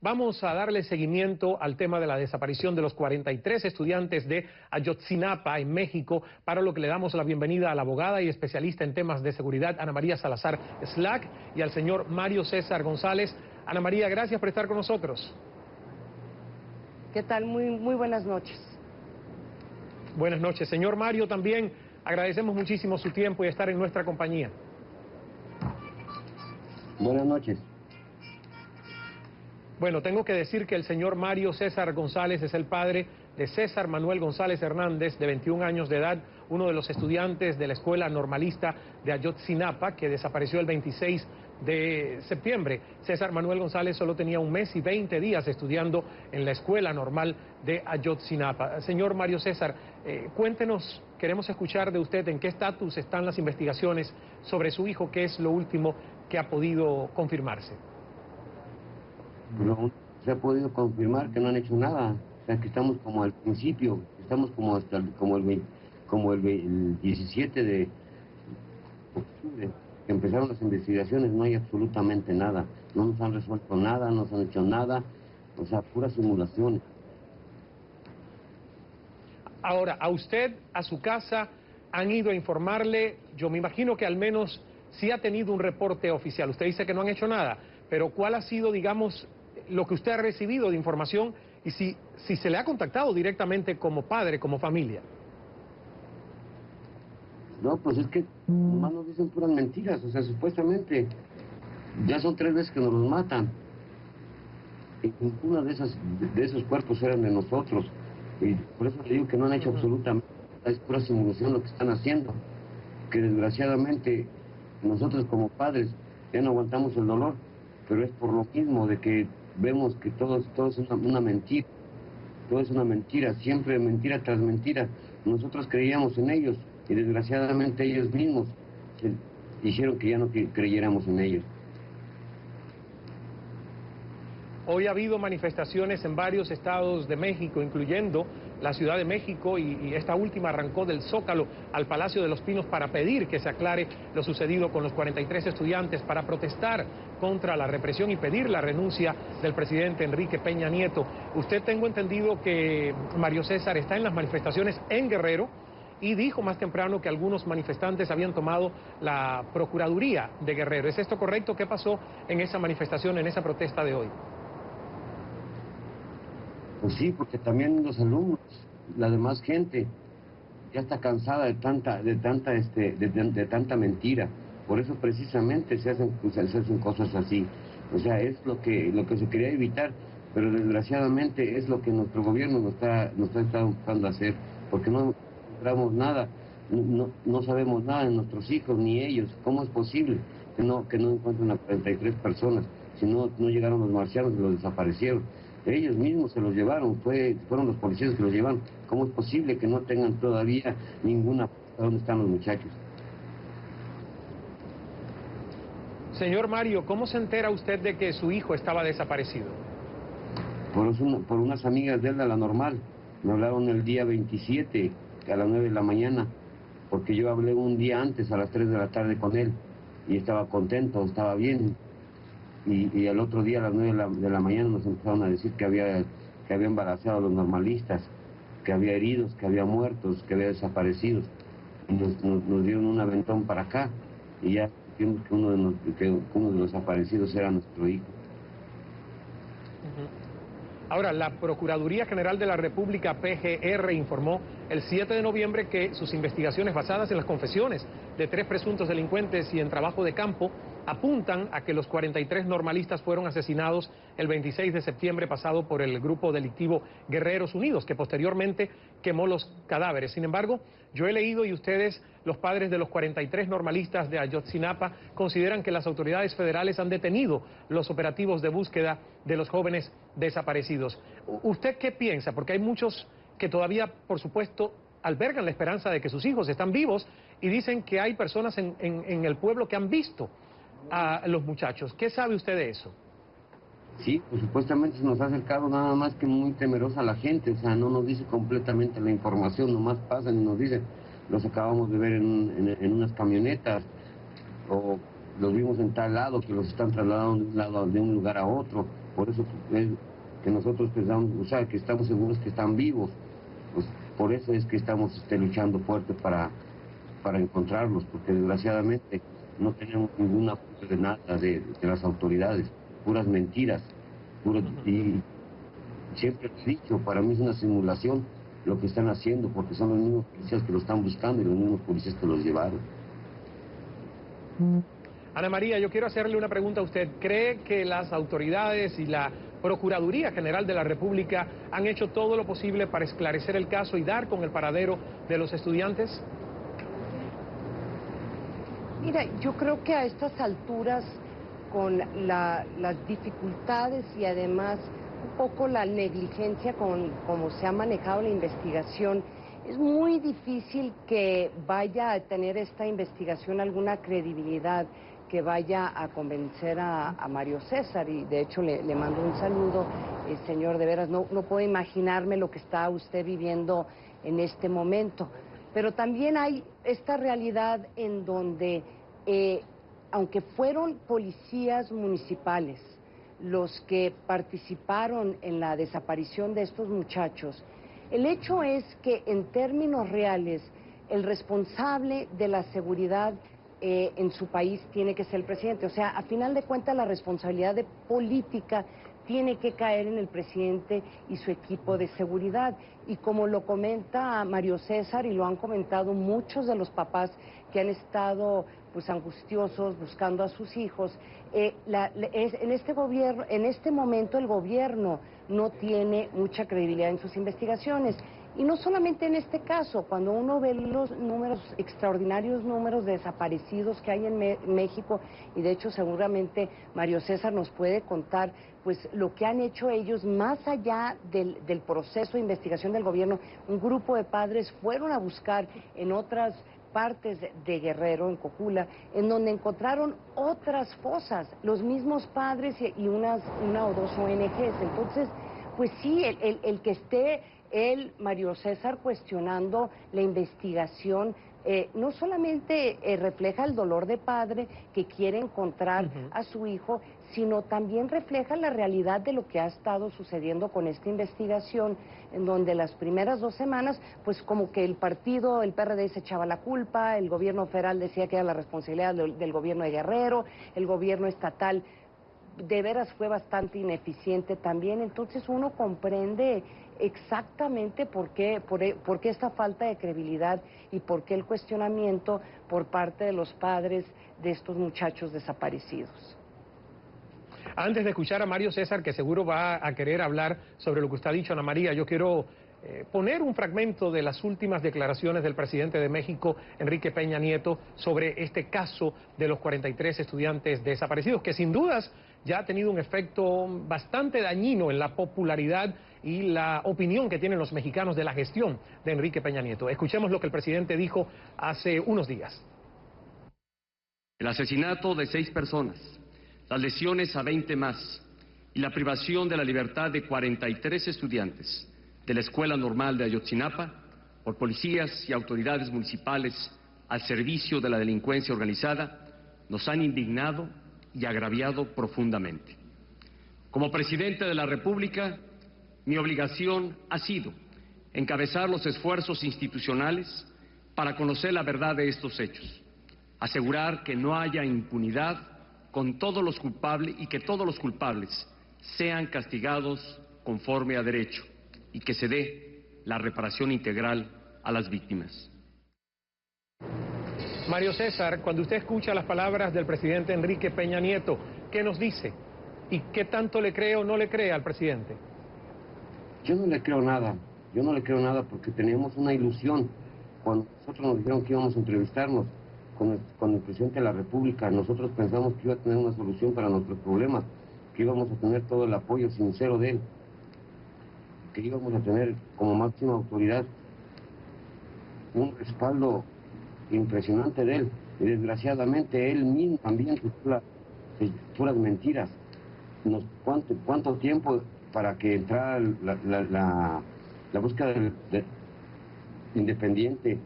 vamos a darle seguimiento al tema de la desaparición de los 43 estudiantes de Ayotzinapa en México, para lo que le damos la bienvenida a la abogada y especialista en temas de seguridad, Ana María Salazar Slack, y al señor Mario César González. Ana María, gracias por estar con nosotros. ¿Qué tal? Muy buenas noches. Buenas noches. Señor Mario, también agradecemos muchísimo su tiempo y estar en nuestra compañía. Buenas noches. Bueno, tengo que decir que el señor Mario César González es el padre de César Manuel González Hernández, de 21 años de edad, uno de los estudiantes de la Escuela Normalista de Ayotzinapa, que desapareció el 26 de septiembre. César Manuel González solo tenía 1 mes y 20 días estudiando en la Escuela Normal de Ayotzinapa. Señor Mario César, cuéntenos, queremos escuchar de usted en qué estatus están las investigaciones sobre su hijo, qué es lo último que ha podido confirmarse. No se ha podido confirmar que no han hecho nada, o sea que estamos como al principio, estamos como hasta el 17 de octubre, que empezaron las investigaciones, no hay absolutamente nada, no nos han resuelto nada, no nos han hecho nada, o sea, puras simulaciones. Ahora, a usted, a su casa, han ido a informarle, yo me imagino que al menos sí ha tenido un reporte oficial. Usted dice que no han hecho nada, pero ¿cuál ha sido, digamos, lo que usted ha recibido de información y si se le ha contactado directamente como padre, como familia? No, pues es que nomás nos dicen puras mentiras, o sea, supuestamente ya son 3 veces que nos los matan. Y ninguna de esos cuerpos eran de nosotros. Y por eso le digo que no han hecho absolutamente nada, es pura simulación lo que están haciendo. Que desgraciadamente nosotros como padres ya no aguantamos el dolor, pero es por lo mismo de que vemos que todo es una mentira. Todo es una mentira, siempre mentira tras mentira. Nosotros creíamos en ellos y desgraciadamente ellos mismos hicieron que ya no creyéramos en ellos. Hoy ha habido manifestaciones en varios estados de México, incluyendo la Ciudad de México, y esta última arrancó del Zócalo al Palacio de los Pinos para pedir que se aclare lo sucedido con los 43 estudiantes, para protestar contra la represión y pedir la renuncia del presidente Enrique Peña Nieto. Usted, tengo entendido que Mario César está en las manifestaciones en Guerrero y dijo más temprano que algunos manifestantes habían tomado la Procuraduría de Guerrero. ¿Es esto correcto? ¿Qué pasó en esa manifestación, en esa protesta de hoy? Pues sí, porque también los alumnos, la demás gente, ya está cansada de tanta mentira. Por eso precisamente se hacen cosas así. O sea, es lo que se quería evitar, pero desgraciadamente es lo que nuestro gobierno nos está buscando hacer, porque no encontramos nada, no sabemos nada de nuestros hijos ni ellos. ¿Cómo es posible que no encuentren a 43 personas? Si no llegaron los marcianos y los desaparecieron. Ellos mismos se los llevaron, fueron los policías que los llevaron. ¿Cómo es posible que no tengan todavía ninguna... ¿Dónde están los muchachos? Señor Mario, ¿cómo se entera usted de que su hijo estaba desaparecido? Por unas amigas de él de la Normal. Me hablaron el día 27 a las 9 de la mañana, porque yo hablé un día antes a las 3 de la tarde con él y estaba contento, estaba bien. Y al otro día a las 9 de la mañana nos empezaron a decir que había embarazado a los normalistas, que había heridos, que había muertos, que había desaparecidos. Y nos dieron un aventón para acá y ya vimos que uno de los desaparecidos era nuestro hijo. Ahora, la Procuraduría General de la República, PGR, informó el 7 de noviembre que sus investigaciones basadas en las confesiones de 3 presuntos delincuentes y en trabajo de campo apuntan a que los 43 normalistas fueron asesinados el 26 de septiembre pasado por el grupo delictivo Guerreros Unidos, que posteriormente quemó los cadáveres. Sin embargo, yo he leído, y ustedes, los padres de los 43 normalistas de Ayotzinapa, consideran que las autoridades federales han detenido los operativos de búsqueda de los jóvenes desaparecidos. ¿Usted qué piensa? Porque hay muchos que todavía, por supuesto, albergan la esperanza de que sus hijos están vivos y dicen que hay personas en el pueblo que han visto a los muchachos. ¿Qué sabe usted de eso? Sí, pues supuestamente se nos ha acercado, nada más que muy temerosa la gente, o sea, no nos dice completamente la información, nomás pasan y nos dicen, los acabamos de ver en unas camionetas, o los vimos en tal lado, que los están trasladando de un lugar a otro, Por eso es que nosotros pensamos, o sea, que estamos seguros que están vivos. Pues por eso es que estamos luchando fuerte para encontrarlos, porque desgraciadamente no tenemos ninguna prueba de nada de las autoridades, puras mentiras, y siempre he dicho, para mí es una simulación lo que están haciendo, porque son los mismos policías que lo están buscando y los mismos policías que los llevaron. Ana María, yo quiero hacerle una pregunta a usted. ¿Cree que las autoridades y la Procuraduría General de la República han hecho todo lo posible para esclarecer el caso y dar con el paradero de los estudiantes? Mira, yo creo que a estas alturas, con las dificultades y además un poco la negligencia con cómo se ha manejado la investigación, es muy difícil que vaya a tener esta investigación alguna credibilidad que vaya a convencer a Mario César, y de hecho le mando un saludo, señor, de veras, no puedo imaginarme lo que está usted viviendo en este momento. Pero también hay esta realidad en donde, aunque fueron policías municipales los que participaron en la desaparición de estos muchachos, el hecho es que en términos reales el responsable de la seguridad en su país tiene que ser el presidente. O sea, a final de cuentas la responsabilidad de política tiene que caer en el presidente y su equipo de seguridad. Y como lo comenta Mario César y lo han comentado muchos de los papás que han estado pues angustiosos buscando a sus hijos, en este momento el gobierno no tiene mucha credibilidad en sus investigaciones. Y no solamente en este caso, cuando uno ve los números, extraordinarios números de desaparecidos que hay en México, y de hecho seguramente Mario César nos puede contar pues lo que han hecho ellos más allá del proceso de investigación del gobierno. Un grupo de padres fueron a buscar en otras partes de Guerrero, en Cocula, en donde encontraron otras fosas, los mismos padres y una o dos ONGs. Entonces, pues sí, el que esté Mario César, cuestionando la investigación, no solamente refleja el dolor de padre que quiere encontrar a su hijo, sino también refleja la realidad de lo que ha estado sucediendo con esta investigación, en donde las primeras 2 semanas, pues como que el PRD se echaba la culpa, el gobierno federal decía que era la responsabilidad del gobierno de Guerrero, el gobierno estatal de veras fue bastante ineficiente también. Entonces uno comprende exactamente por qué esta falta de credibilidad y por qué el cuestionamiento por parte de los padres de estos muchachos desaparecidos. Antes de escuchar a Mario César, que seguro va a querer hablar sobre lo que usted ha dicho, Ana María, yo quiero poner un fragmento de las últimas declaraciones del presidente de México, Enrique Peña Nieto, sobre este caso de los 43 estudiantes desaparecidos, que sin dudas ya ha tenido un efecto bastante dañino en la popularidad y la opinión que tienen los mexicanos de la gestión de Enrique Peña Nieto. Escuchemos lo que el presidente dijo hace unos días. El asesinato de 6 personas, las lesiones a 20 más y la privación de la libertad de 43 estudiantes de la Escuela Normal de Ayotzinapa por policías y autoridades municipales al servicio de la delincuencia organizada nos han indignado y agraviado profundamente. Como presidente de la República, mi obligación ha sido encabezar los esfuerzos institucionales para conocer la verdad de estos hechos, asegurar que no haya impunidad con todos los culpables y que todos los culpables sean castigados conforme a derecho y que se dé la reparación integral a las víctimas. Mario César, cuando usted escucha las palabras del presidente Enrique Peña Nieto, ¿qué nos dice? ¿Y qué tanto le cree o no le cree al presidente? Yo no le creo nada porque teníamos una ilusión. Cuando nosotros nos dijeron que íbamos a entrevistarnos con el presidente de la República, nosotros pensamos que iba a tener una solución para nuestros problemas, que íbamos a tener todo el apoyo sincero de él, que íbamos a tener como máxima autoridad un respaldo impresionante de él. Y desgraciadamente él mismo también puras mentiras. ¿Cuánto tiempo para que entrara la búsqueda independiente?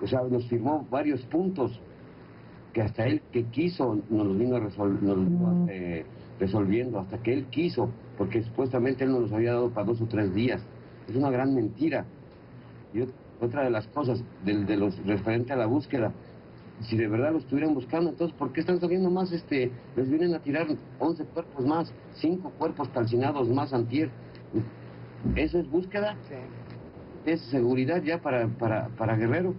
O sea, nos firmó varios puntos que hasta él que quiso nos los vino a resolviendo hasta que él quiso, porque supuestamente él nos los había dado para 2 o 3 días. Es una gran mentira. Y otra de las cosas, de los referente a la búsqueda, si de verdad lo estuvieran buscando, entonces, ¿por qué están saliendo más? Les vienen a tirar 11 cuerpos más, 5 cuerpos calcinados más antier. ¿Eso es búsqueda? Sí. ¿Es seguridad ya para Guerrero?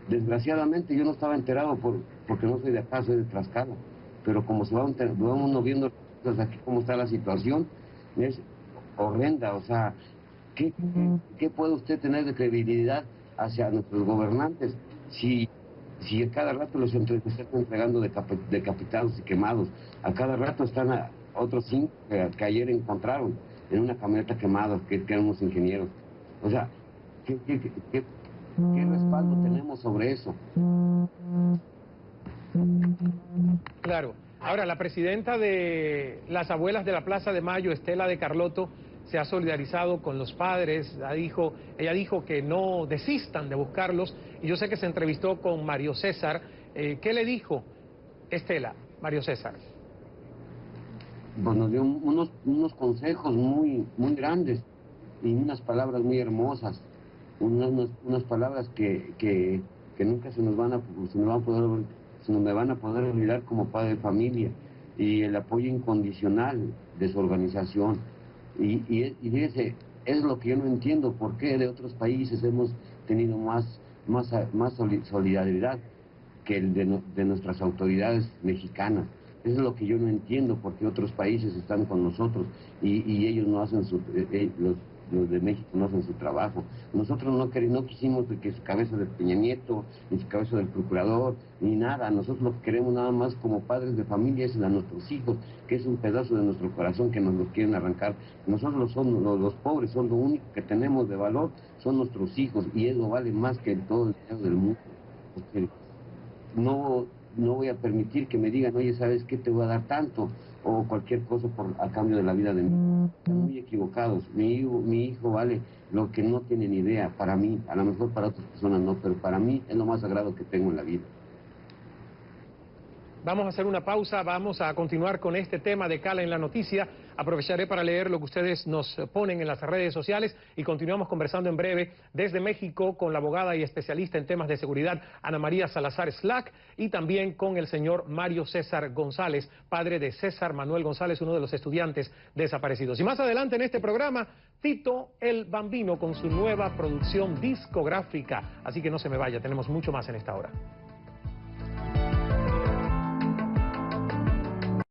Desgraciadamente yo no estaba enterado porque no soy de acá, soy de Tlaxcala. Pero como vamos uno viendo aquí cómo está la situación, es horrenda. O sea, ¿qué puede usted tener de credibilidad hacia nuestros gobernantes si a cada rato los están entregando decapitados y quemados? A cada rato están a otros 5 que ayer encontraron en una camioneta quemada, que eran unos ingenieros. O sea, ¿qué respaldo tenemos sobre eso? Claro. Ahora, la presidenta de las abuelas de la Plaza de Mayo, Estela de Carlotto, se ha solidarizado con los padres. Ella dijo que no desistan de buscarlos. Y yo sé que se entrevistó con Mario César. ¿Qué le dijo Estela, Mario César? Pues nos dio unos consejos muy grandes y unas palabras muy hermosas, unas palabras que nunca se me van a poder olvidar como padre de familia, y el apoyo incondicional de su organización. Y fíjese, es lo que yo no entiendo, por qué de otros países hemos tenido más solidaridad que el de nuestras autoridades mexicanas. Eso es lo que yo no entiendo, porque otros países están con nosotros y ellos no hacen los de México no hacen su trabajo. Nosotros no quisimos que su cabeza del Peña Nieto, ni su cabeza del procurador, ni nada. Nosotros lo que queremos nada más como padres de familia es a nuestros hijos, que es un pedazo de nuestro corazón que nos lo quieren arrancar. Nosotros los pobres, son lo único que tenemos de valor, son nuestros hijos, y eso vale más que todo el dinero del mundo. Porque no voy a permitir que me digan, oye, ¿sabes qué? Te voy a dar tanto, o cualquier cosa a cambio de la vida de mí. Están muy equivocados. Mi hijo vale lo que no tienen idea. Para mí, a lo mejor para otras personas no, pero para mí es lo más sagrado que tengo en la vida. Vamos a hacer una pausa, vamos a continuar con este tema de Cala en la Noticia. Aprovecharé para leer lo que ustedes nos ponen en las redes sociales y continuamos conversando en breve desde México con la abogada y especialista en temas de seguridad Ana María Salazar Slack, y también con el señor Mario César González, padre de César Manuel González, uno de los estudiantes desaparecidos. Y más adelante en este programa, Tito el Bambino con su nueva producción discográfica. Así que no se me vaya, tenemos mucho más en esta hora.